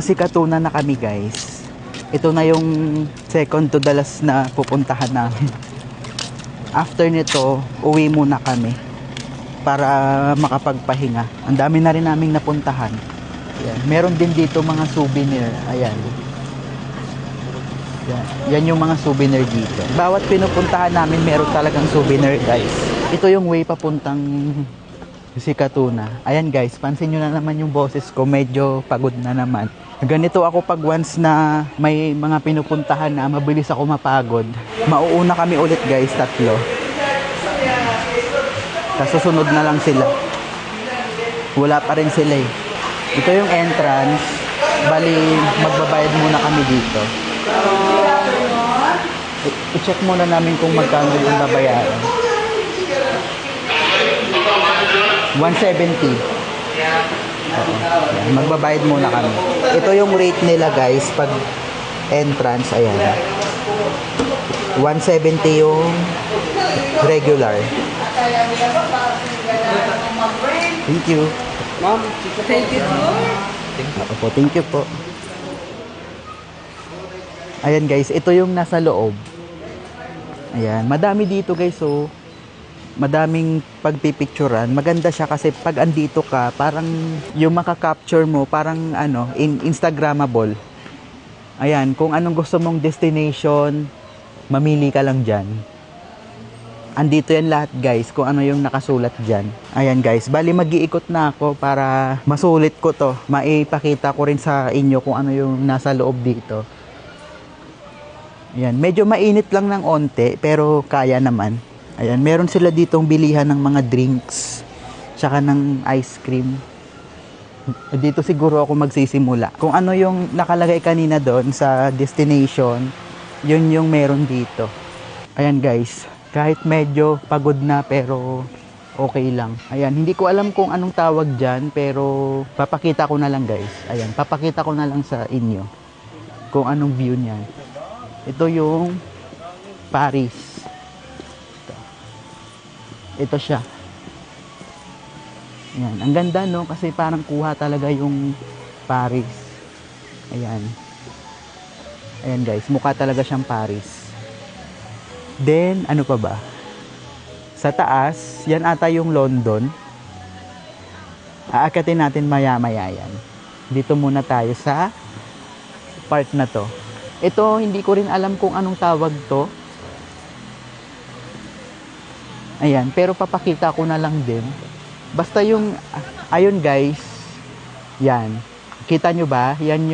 Si Katuna na kami guys. Ito na yung second to the last na pupuntahan namin. After nito, uwi muna kami para makapagpahinga. Ang dami na rin naming napuntahan. Ayan. Meron din dito mga souvenir. Ayan. Yan yung mga souvenir dito. Bawat pinupuntahan namin meron talagang souvenir guys. Ito yung way papuntang si Katuna. Ayan guys, pansin nyo na naman yung boses ko. Medyo pagod na naman. Ganito ako pag once na may mga pinupuntahan na mabilis ako mapagod. Mauuna kami ulit guys, 3. Kasusunod na lang sila. Wala pa rin sila eh. Ito yung entrance. Bali, magbabayad muna kami dito. I-check muna namin kung magkano yung babayaran. 170. Magbabayad muna kami. Ito yung rate nila guys pag entrance. Ayan. 170 yung regular. Thank you. Ma'am, thank you po. Thank you po. Ayan guys, ito yung nasa loob. Ayan, madami dito guys, so madaming pagpipicturan. Maganda siya kasi pag andito ka, parang yung maka-capture mo, parang ano, Instagrammable. Ayan, kung anong gusto mong destination, mamili ka lang dyan. Andito yan lahat guys, kung ano yung nakasulat dyan. Ayan guys, bali mag-iikot na ako para masulit ko to. Maipakita ko rin sa inyo kung ano yung nasa loob dito. Ayan, medyo mainit lang ng onte, pero kaya naman. Ayan, meron sila ditong bilihan ng mga drinks, tsaka ng ice cream. Dito siguro ako magsisimula. Kung ano yung nakalagay kanina doon sa destination, yun yung meron dito. Ayan guys, kahit medyo pagod na pero okay lang. Ayan, hindi ko alam kung anong tawag dyan, pero papakita ko na lang guys. Ayan, papakita ko na lang sa inyo kung anong view niyan. Ito yung Paris. Ito siya. Ayan. Ang ganda no kasi parang kuha talaga yung Paris. Ayan. Ayan guys, mukha talaga siyang Paris. Then, ano pa ba? Sa taas, yan ata yung London. Aakatin natin maya-maya yan. Dito muna tayo sa part na to. Ito, hindi ko rin alam kung anong tawag to. Ayan, pero papakita ko na lang din. Basta yung, ayun guys, yan. Kita nyo ba? Yan yung